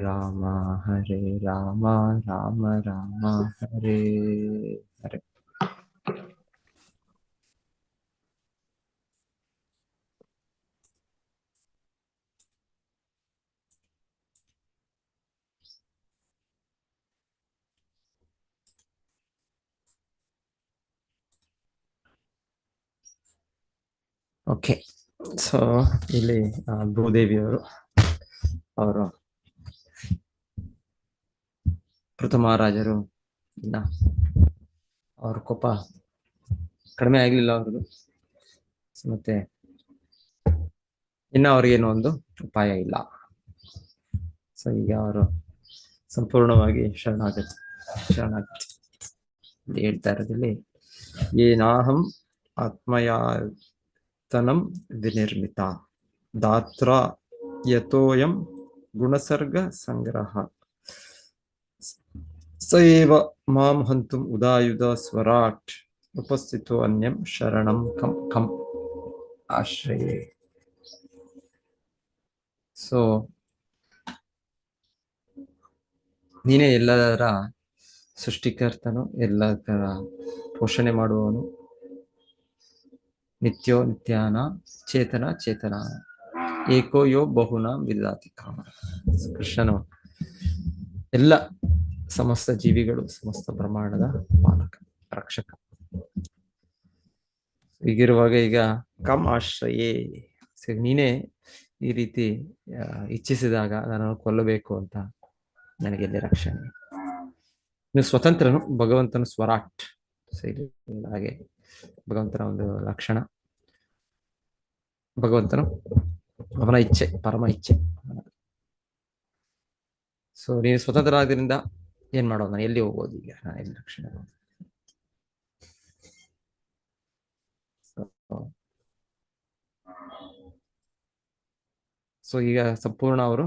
ರಾಮ ಹರೇ ರಾಮ ರಾಮ ರಾಮ ಹರೇ ಹರೇ. Okay, so ಇಲ್ಲಿ ಭೂದೇವಿಯವರು ಅವರು ಪೃಥು ಮಹಾರಾಜರು ಇಲ್ಲ ಅವ್ರ ಕೋಪ ಕಡಿಮೆ ಆಗ್ಲಿಲ್ಲ ಅವ್ರದ್ದು. ಮತ್ತೆ ಇನ್ನು ಅವ್ರಿಗೇನು ಒಂದು ಉಪಾಯ ಇಲ್ಲ. ಸೊ ಈಗ ಅವರು ಸಂಪೂರ್ಣವಾಗಿ ಶರಣಾಗತಿ ಹೇಳ್ತಾ ಇರೋದಿಲ್ಲಿ ಏನಾಹಂ ಆತ್ಮಯಾತನಂ ವಿನಿರ್ಮಿತ ದಾತ್ರ ಯತೋಯಂ ಗುಣಸರ್ಗ ಸಂಗ್ರಹ ಸೈವ ಮಾಂ ಹಂತುಂ ಉದಾಯುಧ ಸ್ವರಾಟ್ ಉಪಸ್ಥಿತೋ ಅನ್ಯಂ ಶರಣಂ ಕಂ ಕಂ ಆಶ್ರಯೇ. ಸೊ ನೀನೇ ಎಲ್ಲದರ ಸೃಷ್ಟಿಕರ್ತನು, ಎಲ್ಲದರ ಪೋಷಣೆ ಮಾಡುವವನು, ನಿತ್ಯೋ ನಿತ್ಯಾನ ಚೇತನ ಚೇತನ ಏಕೋ ಯೋ ಬಹುನ ವಿದಾತಿ ಕಾಮ. ಕೃಷ್ಣನು ಎಲ್ಲ ಸಮಸ್ತ ಜೀವಿಗಳು, ಸಮಸ್ತ ಬ್ರಹ್ಮಾಂಡದ ಪಾಲಕ, ರಕ್ಷಕ. ಹೀಗಿರುವಾಗ ಈಗ ಕಮ್ ಆಶ್ರಯೇ, ನೀನೇ ಈ ರೀತಿ ಇಚ್ಛಿಸಿದಾಗ ನನ್ನನ್ನು ಕೊಲ್ಲಬೇಕು ಅಂತ ನನಗೆಲ್ಲಿ ರಕ್ಷಣೆ. ನೀವು ಸ್ವತಂತ್ರನು, ಭಗವಂತನು ಸ್ವರಾಟ್. ಹಾಗೆ ಭಗವಂತನ ಒಂದು ಲಕ್ಷಣ, ಭಗವಂತನು ಅವನ ಇಚ್ಛೆ, ಪರಮ ಇಚ್ಛೆ. ಸೊ ನೀನು ಸ್ವತಂತ್ರ ಆದ್ರಿಂದ ಏನ್ ಮಾಡೋದು, ನಾನು ಎಲ್ಲಿ ಹೋಗೋದು, ಈಗ ನಾನು ಎಲ್ಲಿ ರಕ್ಷಣೆ. ಸೊ ಈಗ ಸಂಪೂರ್ಣ ಅವರು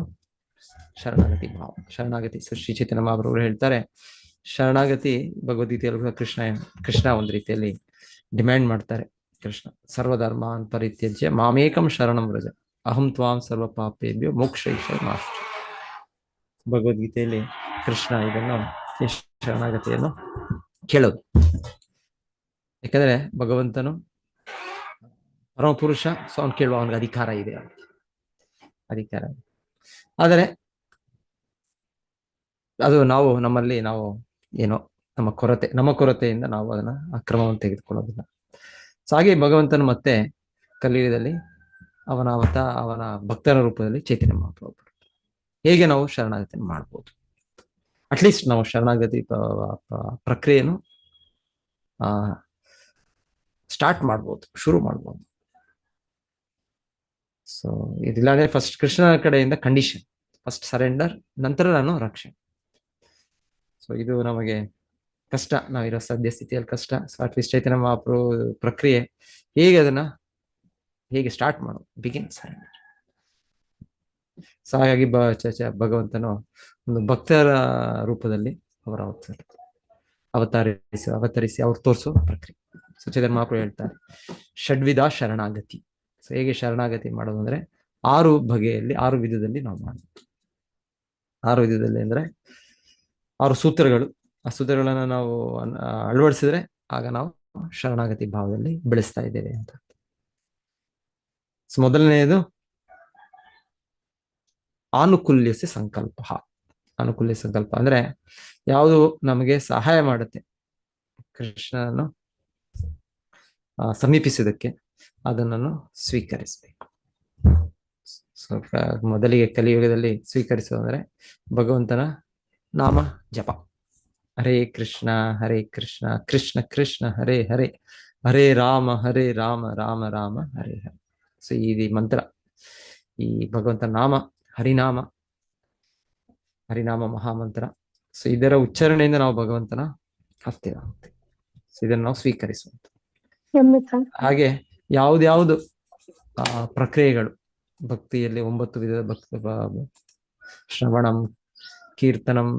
ಶರಣಾಗತಿ ಭಾವ, ಶರಣಾಗತಿ. ಶ್ರೀ ಚೈತನ್ಯ ಮಹಾಪ್ರಭುಗಳು ಹೇಳ್ತಾರೆ, ಶರಣಾಗತಿ ಭಗವದ್ಗೀತೆಯಲ್ಲಿ ಕೃಷ್ಣ ಒಂದು ರೀತಿಯಲ್ಲಿ ಡಿಮ್ಯಾಂಡ್ ಮಾಡ್ತಾರೆ. ಕೃಷ್ಣ ಸರ್ವಧರ್ಮಾನ್ ಪರಿತ್ಯಜ್ಯ ಮಾಮೇಕಂ ಶರಣಂ ವ್ರಜ ಅಹಂ ತ್ವಾಂ ಸರ್ವ ಪಾಪೇಭ್ಯೋ ಮೋಕ್ಷಯಿಷ್ಯಾಮಿ ಮಾ ಶುಚಃ. ಭಗವದ್ಗೀತೆಯಲ್ಲಿ ಕೃಷ್ಣ ಇದನ್ನು ಶರಣಾಗತಿಯನ್ನು ಕೇಳೋದು. ಯಾಕಂದ್ರೆ ಭಗವಂತನು ಪರಮ ಪುರುಷ, ಸೊ ಅವ್ನು ಕೇಳುವ, ಅವನಿಗೆ ಅಧಿಕಾರ ಇದೆ, ಅಧಿಕಾರ. ಆದರೆ ಅದು ನಮ್ಮಲ್ಲಿ ನಾವು ಏನೋ ನಮ್ಮ ಕೊರತೆಯಿಂದ ನಾವು ಅದನ್ನ ಅಕ್ರಮವನ್ನು ತೆಗೆದುಕೊಳ್ಳೋದಿಲ್ಲ. ಸೊ ಹಾಗೆ ಭಗವಂತನು ಮತ್ತೆ ಕಲಿಯುಗದಲ್ಲಿ ಅವನ ಭಕ್ತರ ರೂಪದಲ್ಲಿ ಚೈತನ್ಯ ಮಹಾಪ್ರಭು. ಹೇಗೆ ನಾವು ಶರಣಾಗತಿಯನ್ನು ಮಾಡ್ಬೋದು, ಅಟ್ಲೀಸ್ಟ್ ನಾವು ಶರಣಾಗತಿ ಪ್ರಕ್ರಿಯೆಯನ್ನು ಸ್ಟಾರ್ಟ್ ಮಾಡ್ಬೋದು, ಶುರು ಮಾಡ್ಬೋದು. ಸೊ ಇದಿಲ್ಲ ಅಂದ್ರೆ ಫಸ್ಟ್ ಕೃಷ್ಣನ ಕಡೆಯಿಂದ ಕಂಡೀಷನ್, ಫಸ್ಟ್ ಸರೆಂಡರ್, ನಂತರ ನಾನು ರಕ್ಷಣೆ. ಸೊ ಇದು ನಮಗೆ ಕಷ್ಟ, ನಾವಿರೋ ಸದ್ಯ ಸ್ಥಿತಿಯಲ್ಲಿ ಕಷ್ಟ. ಸೊ ಅಟ್ಲೀಸ್ಟ್ ಚೈತನ್ಯ ಮಹಾಪ್ರಭು ಪ್ರಕ್ರಿಯೆ ಹೇಗೆ ಸ್ಟಾರ್ಟ್ ಮಾಡೋದು, ಬಿಗಿನ್ ಸರೆಂಡರ್. ಸೊ ಹಾಗಾಗಿ ಭಗವಂತನು ಒಂದು ಭಕ್ತರ ರೂಪದಲ್ಲಿ ಅವತರಿಸಿ ಅವ್ರು ತೋರಿಸೋ ಪ್ರಕ್ರಿಯೆ. ಸೊ ಚೈತನ್ಯ ಮಹಾಪ್ರಭು ಹೇಳ್ತಾರೆ ಷಡ್ವಿಧ ಶರಣಾಗತಿ. ಸೊ ಹೇಗೆ ಶರಣಾಗತಿ ಮಾಡೋದು ಅಂದ್ರೆ 6 ಬಗೆಯಲ್ಲಿ, 6 ವಿಧದಲ್ಲಿ ನಾವು ಮಾಡ್ತೀವಿ. 6 ವಿಧದಲ್ಲಿ ಅಂದ್ರೆ 6 ಸೂತ್ರಗಳು. ಆ ಸೂತ್ರಗಳನ್ನ ನಾವು ಅಳವಡಿಸಿದ್ರೆ ಆಗ ನಾವು ಶರಣಾಗತಿ ಭಾವದಲ್ಲಿ ಬೆಳೆಸ್ತಾ ಇದ್ದೇವೆ ಅಂತ. ಸೊ ಮೊದಲನೆಯದು ಆನುಕೂಲ್ಯಸ್ಯ ಸಂಕಲ್ಪ. ಅನುಕೂಲ್ಯ ಸಂಕಲ್ಪ ಅಂದ್ರೆ ಯಾವುದು ನಮಗೆ ಸಹಾಯ ಮಾಡುತ್ತೆ ಕೃಷ್ಣನನ್ನು ಸಮೀಪಿಸುವುದಕ್ಕೆ, ಅದನ್ನು ಸ್ವೀಕರಿಸಬೇಕು. ಮೊದಲಿಗೆ ಕಲಿಯುಗದಲ್ಲಿ ಸ್ವೀಕರಿಸುವುದಂದ್ರೆ ಭಗವಂತನ ನಾಮ ಜಪ. ಹರೇ ಕೃಷ್ಣ ಕೃಷ್ಣ ಕೃಷ್ಣ ಹರೇ ಹರೇ, ಹರೇ ರಾಮ ರಾಮ ರಾಮ ಹರೇ ಹರೇ. ಸೊ ಈ ಮಂತ್ರ, ಈ ಭಗವಂತನ ನಾಮ, ಹರಿನಾಮ ಮಹಾಮಂತ್ರ. ಸೊ ಇದರ ಉಚ್ಚಾರಣೆಯಿಂದ ನಾವು ಭಗವಂತನ ಹತ್ತಿರ ಆಗ್ತೇವೆ. ಸೊ ಇದನ್ನು ನಾವು ಸ್ವೀಕರಿಸುವಂತ. ಹಾಗೆ ಯಾವ್ದು ಪ್ರಕ್ರಿಯೆಗಳು ಭಕ್ತಿಯಲ್ಲಿ 9 ವಿಧದ ಶ್ರವಣಂ, ಕೀರ್ತನಂ,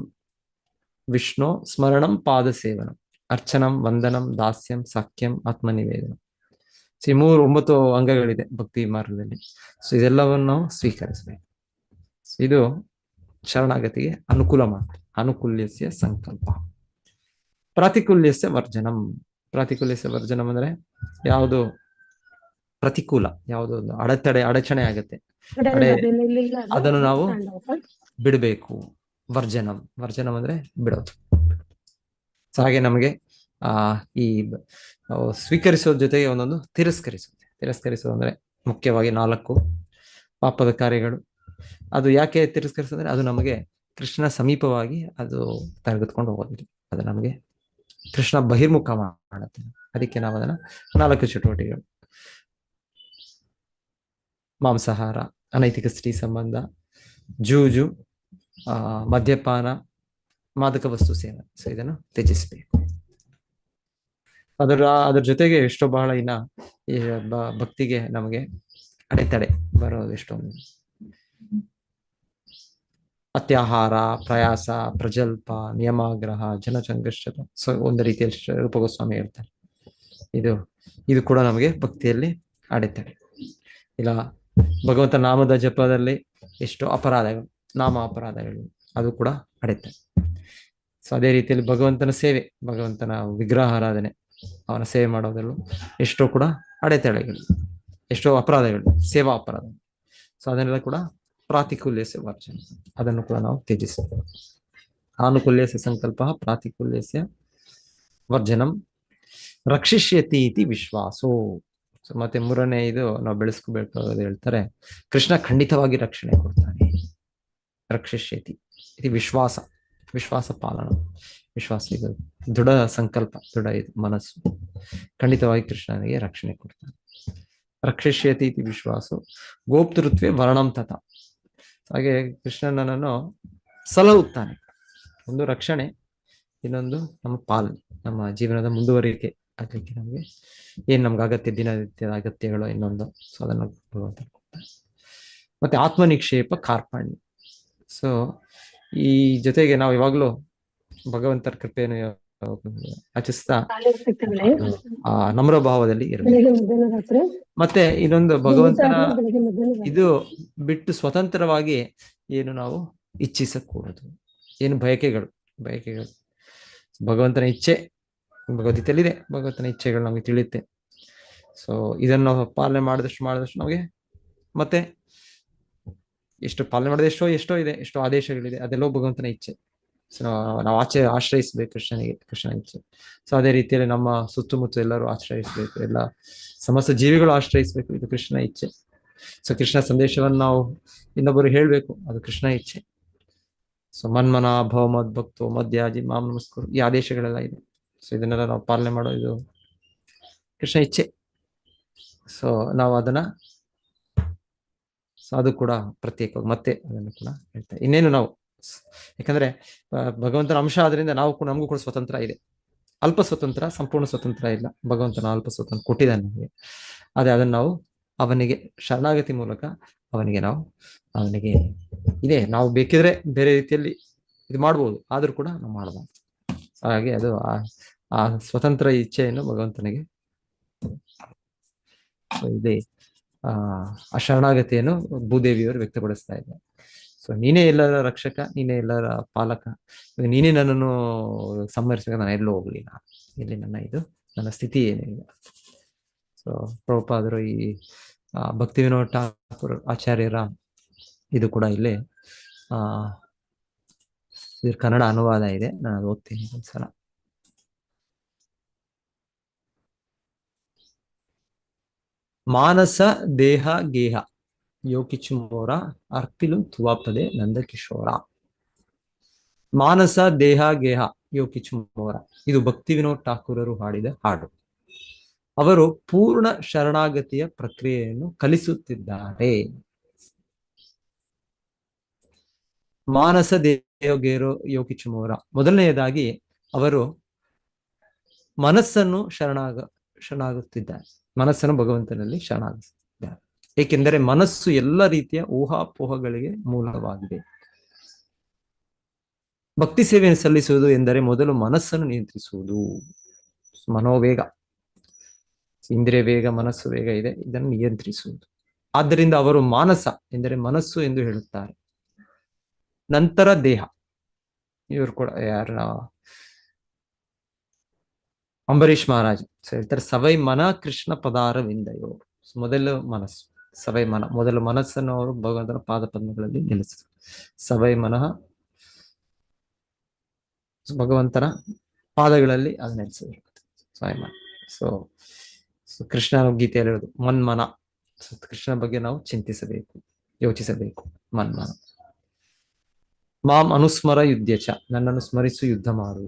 ವಿಷ್ಣು ಸ್ಮರಣಂ, ಪಾದ ಸೇವನಂ, ಅರ್ಚನಂ, ವಂದನಂ, ದಾಸ್ಯಂ, ಸಾಖ್ಯಂ, ಆತ್ಮನಿವೇದನಂ. ಸೊ 9 ಅಂಗಗಳಿದೆ ಭಕ್ತಿ ಮಾರ್ಗದಲ್ಲಿ. ಸೊ ಇದೆಲ್ಲವನ್ನು ನಾವು ಸ್ವೀಕರಿಸಬೇಕು. ಇದು ಶರಣಾಗತಿಗೆ ಅನುಕೂಲ ಮಾಡ್ತಾರೆ. ಅನುಕೂಲ್ಯಸ್ಯ ಸಂಕಲ್ಪ, ಪ್ರಾತಿಕೂಲ್ಯಸ್ಯ ವರ್ಜನಂ. ಪ್ರಾತಿಕೂಲ್ಯಸ್ಯ ವರ್ಜನಂ ಅಂದ್ರೆ ಯಾವುದು ಪ್ರತಿಕೂಲ, ಯಾವುದು ಅಡಚಣೆ ಆಗತ್ತೆ, ಅದನ್ನು ನಾವು ಬಿಡಬೇಕು. ವರ್ಜನಂ, ವರ್ಜನಂ ಅಂದ್ರೆ ಬಿಡೋದು. ಹಾಗೆ ನಮಗೆ ಈ ಸ್ವೀಕರಿಸೋದ್ರ ಜೊತೆಗೆ ಒಂದೊಂದು ತಿರಸ್ಕರಿಸುತ್ತೆ. ತಿರಸ್ಕರಿಸೋದು ಅಂದ್ರೆ ಮುಖ್ಯವಾಗಿ 4 ಪಾಪದ ಕಾರ್ಯಗಳು. ಅದು ಯಾಕೆ ತಿರಸ್ಕರಿಸಿದ್ರೆ ಅದು ನಮಗೆ ಕೃಷ್ಣ ಸಮೀಪವಾಗಿ ಅದು ತೆಗೆದುಕೊಂಡು ಹೋಗೋದಿಲ್ಲ, ಅದು ನಮಗೆ ಕೃಷ್ಣ ಬಹಿರ್ಮುಖ ಮಾಡುತ್ತೆ. ಅದಕ್ಕೆ ನಾವು ಅದನ್ನ 4 ಚಟುವಟಿಕೆಗಳು: ಮಾಂಸಾಹಾರ, ಅನೈತಿಕ ಸ್ತ್ರೀ ಸಂಬಂಧ, ಜೂಜು, ಮದ್ಯಪಾನ, ಮಾದಕ ವಸ್ತು ಸೇವನೆ. ಸೊ ಇದನ್ನು ತ್ಯಜಿಸಬೇಕು. ಅದ್ರ ಜೊತೆಗೆ ಎಷ್ಟೋ ಬಹಳ ಇನ್ನ ಈ ಭಕ್ತಿಗೆ ನಮಗೆ ಅಡೆತಡೆ ಬರೋದು ಎಷ್ಟೊಂದು: ಅತ್ಯಾಹಾರ, ಪ್ರಯಾಸ, ಪ್ರಜಲ್ಪ, ನಿಯಮಾಗ್ರಹ, ಜನಸಂಘರ್ಷ. ಸೊ ಒಂದು ರೀತಿಯಲ್ಲಿ ರೂಪಗೋಸ್ವಾಮಿ ಹೇಳ್ತಾರೆ, ಇದು ಕೂಡ ನಮಗೆ ಭಕ್ತಿಯಲ್ಲಿ ಅಡೆತಡೆ. ಇಲ್ಲ ಭಗವಂತ ನಾಮದ ಜಪದಲ್ಲಿ ಎಷ್ಟೋ ಅಪರಾಧಗಳು, ನಾಮ ಅಪರಾಧಗಳು, ಅದು ಕೂಡ ಅಡೆತಡೆ. ಸೊ ಅದೇ ರೀತಿಯಲ್ಲಿ ಭಗವಂತನ ಸೇವೆ, ಭಗವಂತನ ವಿಗ್ರಹ ಆರಾಧನೆ, ಅವನ ಸೇವೆ ಮಾಡೋದರಲ್ಲೂ ಎಷ್ಟೋ ಕೂಡ ಅಡೆತಡೆಗಳು, ಎಷ್ಟೋ ಅಪರಾಧಗಳು, ಸೇವಾ ಅಪರಾಧ. ಸೊ ಅದನ್ನೆಲ್ಲ ಕೂಡ ಪ್ರಾತಿಕೂಲ್ಯಸ್ಯ ವರ್ಜನ, ಅದನ್ನು ಕೂಡ ನಾವು ತ್ಯಜಿಸಬೇಕು. ಆನುಕೂಲ್ಯಸ್ಯ ಸಂಕಲ್ಪ, ಪ್ರಾತಿಕೂಲ್ಯಸ್ಯ ವರ್ಜನಂ, ರಕ್ಷಿಷ್ಯತಿ ಇತಿ ವಿಶ್ವಾಸೋ. ಸೊ ಮತ್ತೆ 3ನೇ ಇದು ನಾವು ಬೆಳೆಸ್ಕೋಬೇಕಾಗೋದು ಹೇಳ್ತಾರೆ, ಕೃಷ್ಣ ಖಂಡಿತವಾಗಿ ರಕ್ಷಣೆ ಕೊಡ್ತಾನೆ. ರಕ್ಷಿಷ್ಯತಿ ಇದು ವಿಶ್ವಾಸ, ವಿಶ್ವಾಸ ಪಾಲನ, ವಿಶ್ವಾಸ, ಇದು ದೃಢ ಸಂಕಲ್ಪ, ದೃಢ ಇದು ಮನಸ್ಸು. ಖಂಡಿತವಾಗಿ ಕೃಷ್ಣನಿಗೆ ರಕ್ಷಣೆ ಕೊಡ್ತಾನೆ. ರಕ್ಷಿಷ್ಯತಿ ಇತಿ ವಿಶ್ವಾಸ, ಗೋಪ್ತೃತ್ವೇ ವರ್ಣಂ ತಥ. ಹಾಗೆ ಕೃಷ್ಣನನ್ನು ಸಲಹುತ್ತಾನೆ. ಒಂದು ರಕ್ಷಣೆ, ಇನ್ನೊಂದು ನಮ್ಮ ಪಾಲನೆ, ನಮ್ಮ ಜೀವನದ ಮುಂದುವರಿಕೆ ಆಗ್ಲಿಕ್ಕೆ ನಮಗೆ ಏನ್ ನಮ್ಗೆ ಅಗತ್ಯ, ದಿನನಿತ್ಯದ ಅಗತ್ಯಗಳು ಇನ್ನೊಂದು. ಸೊ ಅದನ್ನು ಭಗವಂತ ಮತ್ತೆ ಆತ್ಮನಿಕ್ಷೇಪ, ಕಾರ್ಪಣ್ಯ. ಸೊ ಈ ಜೊತೆಗೆ ನಾವು ಯಾವಾಗ್ಲೂ ಭಗವಂತರ ಕೃಪೆಯನ್ನು ಯಾಚಿಸ್ತಾ ನಮ್ರ ಭಾವದಲ್ಲಿ ಇರಬೇಕು. ಮತ್ತೆ ಇನ್ನೊಂದು, ಭಗವಂತನ ಇದು ಬಿಟ್ಟು ಸ್ವತಂತ್ರವಾಗಿ ಏನು ನಾವು ಇಚ್ಛಿಸಕೂಡದು. ಏನು ಬಯಕೆಗಳು ಭಗವಂತನ ಇಚ್ಛೆ ಭಗವದ್ಗೀತೆಯಲ್ಲಿದೆ, ಭಗವಂತನ ಇಚ್ಛೆಗಳು ನಮಗೆ ತಿಳಿಯುತ್ತೆ. ಸೊ ಇದನ್ನು ನಾವು ಪಾಲನೆ ಮಾಡಿದಷ್ಟು ನಮಗೆ ಮತ್ತೆ ಎಷ್ಟು ಪಾಲನೆ ಮಾಡಿದ ಎಷ್ಟೋ ಇದೆ, ಎಷ್ಟೋ ಆದೇಶಗಳಿದೆ, ಅದೆಲ್ಲೋ ಭಗವಂತನ ಇಚ್ಛೆ. ಸೊ ನಾವು ಆಶ್ರಯಿಸ್ಬೇಕು ಕೃಷ್ಣನ ಇಚ್ಛೆ. ಸೊ ಅದೇ ರೀತಿಯಲ್ಲಿ ನಮ್ಮ ಸುತ್ತಮುತ್ತ ಎಲ್ಲರೂ ಆಶ್ರಯಿಸ್ಬೇಕು, ಎಲ್ಲ ಸಮಸ್ತ ಜೀವಿಗಳು ಆಶ್ರಯಿಸ್ಬೇಕು, ಇದು ಕೃಷ್ಣನ ಇಚ್ಛೆ. ಸೊ ಕೃಷ್ಣ ಸಂದೇಶವನ್ನು ನಾವು ಇನ್ನೊಬ್ಬರು ಹೇಳ್ಬೇಕು, ಅದು ಕೃಷ್ಣ ಇಚ್ಛೆ. ಸೊ ಮನ್ಮನ ಭವ ಮದ್ಭಕ್ತೋ ಮಧ್ಯಾಜಿ ಮಾಂ ನಮಸ್ಕರು, ಈ ಆದೇಶಗಳೆಲ್ಲ ಇದೆ. ಸೊ ಇದನ್ನೆಲ್ಲ ನಾವು ಪಾಲನೆ ಮಾಡೋ ಇದು ಕೃಷ್ಣ ಇಚ್ಛೆ. ಸೊ ನಾವು ಅದನ್ನ, ಸೊ ಅದು ಕೂಡ ಪ್ರತ್ಯೇಕವಾಗಿ ಮತ್ತೆ ಅದನ್ನು ಕೂಡ ಹೇಳ್ತಾರೆ. ಇನ್ನೇನು ನಾವು, ಯಾಕಂದ್ರೆ ಭಗವಂತನ ಅಂಶ ಆದ್ರಿಂದ ನಮಗೂ ಕೂಡ ಸ್ವತಂತ್ರ ಇದೆ. ಅಲ್ಪ ಸ್ವತಂತ್ರ, ಸಂಪೂರ್ಣ ಸ್ವತಂತ್ರ ಇಲ್ಲ. ಭಗವಂತನ ಅಲ್ಪ ಸ್ವತಂತ್ರ ಕೊಟ್ಟಿದ್ದಾನೆ ನಮಗೆ. ಅದೇ ಅದನ್ನು ನಾವು ಅವನಿಗೆ ಶರಣಾಗತಿ ಮೂಲಕ ಅವನಿಗೆ ಇದೆ. ನಾವು ಬೇಕಿದ್ರೆ ಬೇರೆ ರೀತಿಯಲ್ಲಿ ಇದು ಮಾಡ್ಬೋದು, ಆದ್ರೂ ಕೂಡ ನಾವು ಮಾಡಬಾರ್ದು. ಹಾಗೆ ಅದು ಆ ಸ್ವತಂತ್ರ ಇಚ್ಛೆಯನ್ನು ಭಗವಂತನಿಗೆ ಇದೆ. ಆ ಶರಣಾಗತಿಯನ್ನು ಭೂದೇವಿಯವರು ವ್ಯಕ್ತಪಡಿಸ್ತಾ ಇದ್ದಾರೆ. ಸೊ ನೀನೇ ಎಲ್ಲರ ರಕ್ಷಕ, ನೀನೇ ಎಲ್ಲರ ಪಾಲಕ, ನೀನೇ ನನ್ನನ್ನು ಸಂಹರಿಸಿದಾಗ ನಾನು ಎಲ್ಲೋ ಹೋಗ್ಲಿ, ಇಲ್ಲಿ ನನ್ನ ಸ್ಥಿತಿ ಏನಿಲ್ಲ. ಸೊ ಪ್ರಭುಪಾದರು ಈ ಭಕ್ತಿ ವಿನೋದ್ ಠಾಕೂರ್ ಆಚಾರ್ಯರ ಇದು ಕೂಡ ಇಲ್ಲಿ ಕನ್ನಡ ಅನುವಾದ ಇದೆ, ನಾನು ಓದ್ತೀನಿ ಒಂದ್ಸಲ. ಮಾನಸ ದೇಹ ಗೇಹ ಯೋಕಿಚುಮೋರ ಅರ್ಪಿಲು ತುವಾಪದೆ ನಂದಕಿಶೋರ. ಮಾನಸ ದೇಹ ಗೇಹ ಯೋಕಿಚುಮೋರ, ಇದು ಭಕ್ತಿ ವಿನೋದ್ ಠಾಕೂರರು ಹಾಡಿದ ಹಾಡು. ಅವರು ಪೂರ್ಣ ಶರಣಾಗತಿಯ ಪ್ರಕ್ರಿಯೆಯನ್ನು ಕಲಿಸುತ್ತಿದ್ದಾರೆ. ಮಾನಸ ದೇಹ ಗೇರೋ ಯೋಕಿಚುಮೋರ, ಮೊದಲನೆಯದಾಗಿ ಅವರು ಮನಸ್ಸನ್ನು ಶರಣಾಗುತ್ತಿದ್ದಾರೆ, ಮನಸ್ಸನ್ನು ಭಗವಂತನಲ್ಲಿ ಶರಣಾಗಿಸುತ್ತಿದ್ದಾರೆ. ಏಕೆಂದರೆ ಮನಸ್ಸು ಎಲ್ಲ ರೀತಿಯ ಊಹಾಪೋಹಗಳಿಗೆ ಮೂಲವಾಗಿದೆ. ಭಕ್ತಿ ಸೇವೆಯನ್ನು ಸಲ್ಲಿಸುವುದು ಎಂದರೆ ಮೊದಲು ಮನಸ್ಸನ್ನು ನಿಯಂತ್ರಿಸುವುದು. ಮನೋವೇಗ, ಇಂದ್ರಿಯ ವೇಗ, ಮನಸ್ಸು ವೇಗ ಇದೆ, ಇದನ್ನು ನಿಯಂತ್ರಿಸುವುದು. ಆದ್ದರಿಂದ ಅವರು ಮಾನಸ ಎಂದರೆ ಮನಸ್ಸು ಎಂದು ಹೇಳುತ್ತಾರೆ. ನಂತರ ದೇಹ. ಇವ್ರು ಕೂಡ ಯಾರ ಅಂಬರೀಷ್ ಮಹಾರಾಜ್ ಹೇಳ್ತಾರೆ, ಸವೈ ಮನ ಕೃಷ್ಣ ಪದಾರ ವಿಂದಯೋ. ಮೊದಲು ಮನಸ್ಸು, ಸವೈ ಮನ, ಮೊದಲು ಮನಸ್ಸನ್ನು ಅವರು ಭಗವಂತನ ಪಾದ ಪದ್ಮಗಳಲ್ಲಿ ನಿಲ್ಲಿಸಿದರು. ಸವೈ ಮನಃ, ಭಗವಂತನ ಪಾದಗಳಲ್ಲಿ ಅದು ನೆಲೆಸಿದ್ರು ಸವೈ ಮನ. ಸೊ ಕೃಷ್ಣನ ಗೀತೆಯಲ್ಲಿ ಹೇಳುದು ಮನ್ಮನ. ಕೃಷ್ಣನ ಬಗ್ಗೆ ನಾವು ಚಿಂತಿಸಬೇಕು, ಯೋಚಿಸಬೇಕು. ಮನ್ಮನ. ಮಾಂ ಅನುಸ್ಮರ ಯುದ್ಧಚ, ನನ್ನನ್ನು ಸ್ಮರಿಸು, ಯುದ್ಧ ಮಾಡು.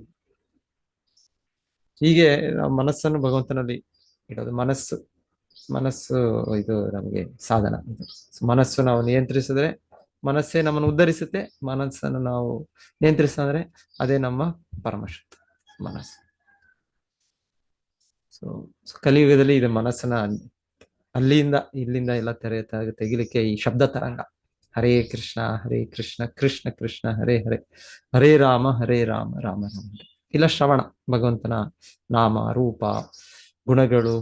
ಹೀಗೆ ನಾವು ಮನಸ್ಸನ್ನು ಭಗವಂತನಲ್ಲಿ ಇಡೋದು. ಮನಸ್ಸು ಇದು ನಮಗೆ ಸಾಧನ. ಮನಸ್ಸು ನಾವು ನಿಯಂತ್ರಿಸಿದ್ರೆ ಮನಸ್ಸೇ ನಮ್ಮನ್ನು ಉದ್ಧರಿಸುತ್ತೆ. ಮನಸ್ಸನ್ನು ನಾವು ನಿಯಂತ್ರಿಸಿದ್ರೆ ಅದೇ ನಮ್ಮ ಪರಮಶಕ್ತಿ ಮನಸ್ಸು. ಸೊ ಕಲಿಯುಗದಲ್ಲಿ ಇದು ಮನಸ್ಸನ್ನ ಅಲ್ಲಿಂದ ಇಲ್ಲಿಂದ ಎಲ್ಲ ತೆಗಿಲಿಕ್ಕೆ ಈ ಶಬ್ದ ತರಂಗ, ಹರೇ ಕೃಷ್ಣ ಕೃಷ್ಣ ಕೃಷ್ಣ ಹರೇ ಹರೇ, ಹರೇ ರಾಮ ರಾಮ ರಾಮ. ಇಲ್ಲ ಶ್ರವಣ, ಭಗವಂತನ ನಾಮ ರೂಪ ಗುಣಗಳು,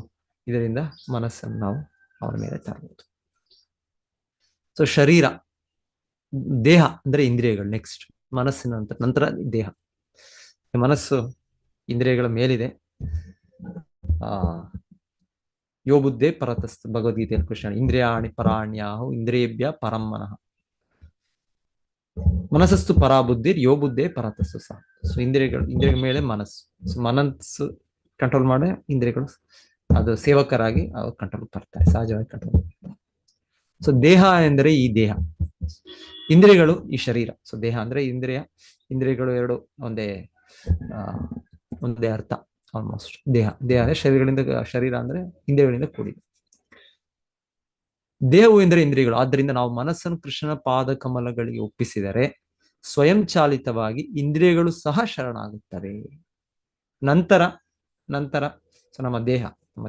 ಇದರಿಂದ ಮನಸ್ಸನ್ನು ನಾವು ಅವನ ಮೇಲೆ ತರಬಹುದು. ಸೊ ಶರೀರ, ದೇಹ ಅಂದ್ರೆ ಇಂದ್ರಿಯಗಳು. ನೆಕ್ಸ್ಟ್ ಮನಸ್ಸಿನ ನಂತರ ದೇಹ. ಮನಸ್ಸು ಇಂದ್ರಿಯಗಳ ಮೇಲಿದೆ. ಯೋ ಬುದ್ಧೇ ಪರತಸ್ತು, ಭಗವದ್ಗೀತೆಯಲ್ಲಿ ಕೃಷ್ಣ ಇಂದ್ರಿಯಾಣಿ ಪರಾಣ್ಯಾಹು ಇಂದ್ರಿಯೇಭ್ಯ ಪರಂ ಮನಃ ಮನಸ್ಸಸ್ತು ಪರಾ ಬುದ್ಧಿ ಯೋ ಬುದ್ಧೇ ಪರತಸ್ತು ಸಹ. ಸೊ ಇಂದ್ರಿಯಗಳ ಮೇಲೆ ಮನಸ್ಸು. ಸೊ ಮನಸ್ಸು ಕಂಟ್ರೋಲ್ ಮಾಡಿ ಇಂದ್ರಿಯಗಳು ಅದು ಸೇವಕರಾಗಿ ಅವ್ರು ಕಂಟ್ರೋಲ್ ಬರ್ತಾರೆ, ಸಹಜವಾಗಿ ಕಂಟ್ರೋಲ್. ಸೊ ದೇಹ ಎಂದರೆ ಈ ದೇಹ, ಇಂದ್ರಿಯಗಳು ಈ ಶರೀರ. ಸೊ ದೇಹ ಅಂದ್ರೆ ಇಂದ್ರಿಯಗಳು ಎರಡು ಒಂದೇ ಅರ್ಥ ಆಲ್ಮೋಸ್ಟ್. ದೇಹ ಅಂದ್ರೆ ಶರೀರ ಅಂದ್ರೆ ಇಂದ್ರಿಯಗಳಿಂದ ಕೂಡಿದೆ. ದೇಹವು ಎಂದರೆ ಇಂದ್ರಿಯಗಳು. ಆದ್ದರಿಂದ ನಾವು ಮನಸ್ಸನ್ನು ಕೃಷ್ಣನ ಪಾದ ಕಮಲಗಳಿಗೆ ಒಪ್ಪಿಸಿದರೆ ಸ್ವಯಂಚಾಲಿತವಾಗಿ ಇಂದ್ರಿಯಗಳು ಸಹ ಶರಣಾಗುತ್ತವೆ. ನಂತರ ಸೊ ನಮ್ಮ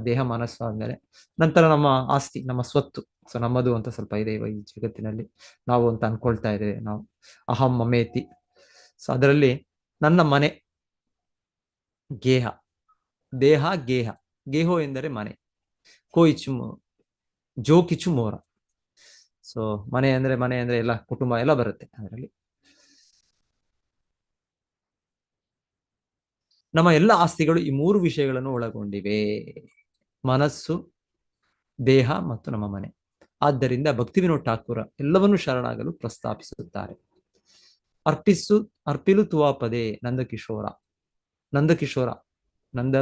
ದೇಹ ಮನಸ್ಸು ಆದ್ಮೇಲೆ ನಂತರ ನಮ್ಮ ಆಸ್ತಿ, ನಮ್ಮ ಸ್ವತ್ತು. ಸೊ ನಮ್ಮದು ಅಂತ ಸ್ವಲ್ಪ ಇದೆ ಈ ಜಗತ್ತಿನಲ್ಲಿ, ನಾವು ಅಂತ ಅನ್ಕೊಳ್ತಾ ಇದ್ದೇವೆ ನಾವು, ಅಹಂ ಮಮೇತಿ. ಸೊ ಅದರಲ್ಲಿ ನನ್ನ ಮನೆ ಗೇಹ, ದೇಹ ಗೇಹ. ಗೇಹೋ ಎಂದರೆ ಮನೆ. ಕೋಯಿಚು ಜೋ ಕಿಚು ಮೋರ. ಸೊ ಮನೆ ಅಂದ್ರೆ ಎಲ್ಲ ಕುಟುಂಬ ಎಲ್ಲ ಬರುತ್ತೆ ಅದರಲ್ಲಿ. ನಮ್ಮ ಎಲ್ಲ ಆಸ್ತಿಗಳು ಈ ಮೂರು ವಿಷಯಗಳನ್ನು ಒಳಗೊಂಡಿವೆ: ಮನಸ್ಸು, ದೇಹ ಮತ್ತು ನಮ್ಮ ಮನೆ. ಆದ್ದರಿಂದ ಭಕ್ತಿವಿನೋದ್ ಠಾಕೂರ ಎಲ್ಲವನ್ನೂ ಶರಣಾಗಲು ಪ್ರಸ್ತಾಪಿಸುತ್ತಾರೆ. ಅರ್ಪಿಲು ತುವಾ ಪದೇ ನಂದಕಿಶೋರ. ನಂದ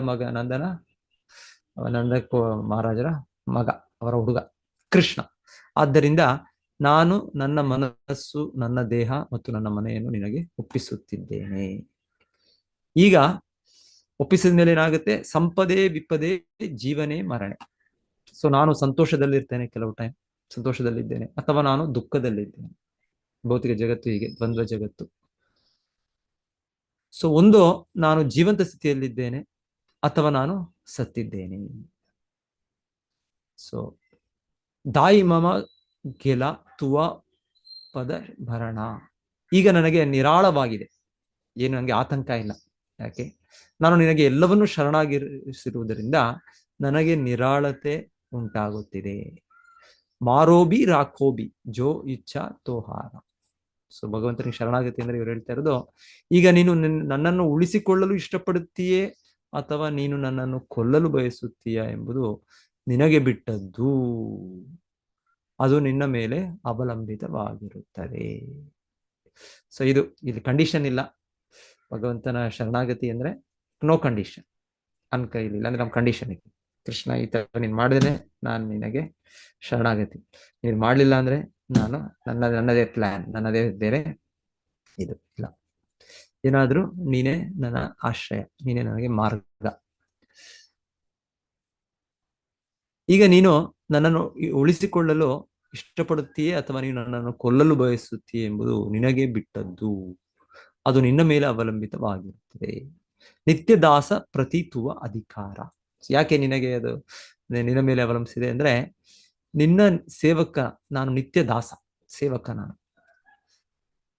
ಮಹಾರಾಜರ ಮಗ, ಅವರ ಹುಡುಗ ಕೃಷ್ಣ. ಆದ್ದರಿಂದ ನಾನು ನನ್ನ ಮನಸ್ಸು, ನನ್ನ ದೇಹ ಮತ್ತು ನನ್ನ ಮನೆಯನ್ನು ನಿನಗೆ ಒಪ್ಪಿಸುತ್ತಿದ್ದೇನೆ. ಈಗ ಒಪ್ಪಿಸಿದ ಮೇಲೆ ಏನಾಗುತ್ತೆ? ಸಂಪದೇ ವಿಪದೇ ಜೀವನೇ ಮರಣೆ. ಸೊ ನಾನು ಸಂತೋಷದಲ್ಲಿರ್ತೇನೆ, ಕೆಲವು ಟೈಮ್ ಸಂತೋಷದಲ್ಲಿದ್ದೇನೆ, ಅಥವಾ ನಾನು ದುಃಖದಲ್ಲಿದ್ದೇನೆ. ಭೌತಿಕ ಜಗತ್ತು ಹೀಗೆ ದ್ವಂದ್ವ ಜಗತ್ತು. ಸೊ ಒಂದು ನಾನು ಜೀವಂತ ಸ್ಥಿತಿಯಲ್ಲಿದ್ದೇನೆ ಅಥವಾ ನಾನು ಸತ್ತಿದ್ದೇನೆ. ಸೊ ದಾಯಿ ಮಮ ಗೆಲ ತುವ ಪದ ಭರಣ. ಈಗ ನನಗೆ ನಿರಾಳವಾಗಿದೆ, ಏನು ನನಗೆ ಆತಂಕ ಇಲ್ಲ. ಯಾಕೆ? ನಾನು ನಿನಗೆ ಎಲ್ಲವನ್ನೂ ಶರಣಾಗಿರಿಸಿರುವುದರಿಂದ ನನಗೆ ನಿರಾಳತೆ ಉಂಟಾಗುತ್ತಿದೆ. ಮಾರೋಬಿ ರಾಖೋಬಿ ಜೋ ಇಚ್ಛಾ ತೋಹಾರ. ಸೊ ಭಗವಂತನಿಗೆ ಶರಣಾಗತಿ ಅಂದ್ರೆ ಇವ್ರು ಹೇಳ್ತಾ ಇರೋದು, ಈಗ ನೀನು ನನ್ನನ್ನು ಉಳಿಸಿಕೊಳ್ಳಲು ಇಷ್ಟಪಡುತ್ತೀಯೇ ಅಥವಾ ನೀನು ನನ್ನನ್ನು ಕೊಲ್ಲಲು ಬಯಸುತ್ತೀಯಾ ಎಂಬುದು ನಿನಗೆ ಬಿಟ್ಟದ್ದು. ಅದು ನಿನ್ನ ಮೇಲೆ ಅವಲಂಬಿತವಾಗಿರುತ್ತದೆ. ಸೊ ಇಲ್ಲಿ ಕಂಡೀಷನ್ ಇಲ್ಲ. ಭಗವಂತನ ಶರಣಾಗತಿ ಅಂದ್ರೆ ನೋ ಕಂಡೀಷನ್, ಅನ್ಕೈಲಿಲ್ಲ ಅಂದ್ರೆ ನಮ್ಮ ಕಂಡೀಷನ್ ಇದೆ. ಕೃಷ್ಣ ಈ ತರ ನೀನ್ ಮಾಡಿದ್ರೆ ನಾನು ನಿನಗೆ ಶರಣಾಗತಿ, ನೀನ್ ಮಾಡ್ಲಿಲ್ಲ ಅಂದ್ರೆ ನಾನು ನನ್ನದೇ ಪ್ಲಾನ್, ನನ್ನದೇ ಬೇರೆ ಇದು ಇಲ್ಲ. ಏನಾದ್ರೂ ನೀನೇ ನನ್ನ ಆಶ್ರಯ, ನೀನೇ ನನಗೆ ಮಾರ್ಗ. ಈಗ ನೀನು ನನ್ನನ್ನು ಉಳಿಸಿಕೊಳ್ಳಲು ಇಷ್ಟಪಡುತ್ತೀಯೇ ಅಥವಾ ನೀನು ನನ್ನನ್ನು ಕೊಲ್ಲಲು ಬಯಸುತ್ತೀಯೇ ಎಂಬುದು ನಿನಗೆ ಬಿಟ್ಟದ್ದು. ಅದು ನಿನ್ನ ಮೇಲೆ ಅವಲಂಬಿತವಾಗಿರುತ್ತದೆ. ನಿತ್ಯ ದಾಸ ಪ್ರತೀತುವ ಅಧಿಕಾರ. ಯಾಕೆ ನಿನಗೆ ಅದು ನಿನ್ನ ಮೇಲೆ ಅವಲಂಬಿಸಿದೆ ಅಂದ್ರೆ, ನಿನ್ನ ಸೇವಕ ನಾನು, ನಿತ್ಯ ದಾಸ ಸೇವಕ ನಾನು.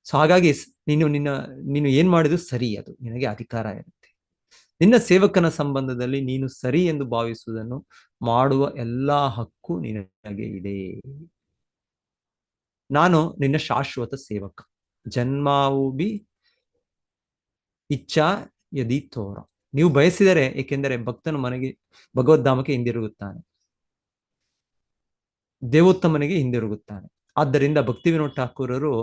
ಸೊ ಹಾಗಾಗಿ ನೀನು ಏನ್ ಮಾಡಿದ್ರು ಸರಿ, ಅದು ನಿನಗೆ ಅಧಿಕಾರ ಇರುತ್ತೆ. ನಿನ್ನ ಸೇವಕನ ಸಂಬಂಧದಲ್ಲಿ ನೀನು ಸರಿ ಎಂದು ಭಾವಿಸುವುದನ್ನು ಮಾಡುವ ಎಲ್ಲಾ ಹಕ್ಕು ನಿನಗೆ ಇದೆ. ನಾನು ನಿನ್ನ ಶಾಶ್ವತ ಸೇವಕ. ಜನ್ಮಾವು ಬಿ ಇಚ್ಛಾ ಯದಿ ತೋರ. ನೀವು ಬಯಸಿದರೆ, ಏಕೆಂದರೆ ಭಕ್ತನು ಮನೆಗೆ ಭಗವದ್ಧಾಮಕ್ಕೆ ಹಿಂದಿರುಗುತ್ತಾನೆ, ದೇವೋತ್ತಮನಿಗೆ ಹಿಂದಿರುಗುತ್ತಾನೆ. ಆದ್ದರಿಂದ ಭಕ್ತಿ ವಿನೋದ್ ಠಾಕೂರರು,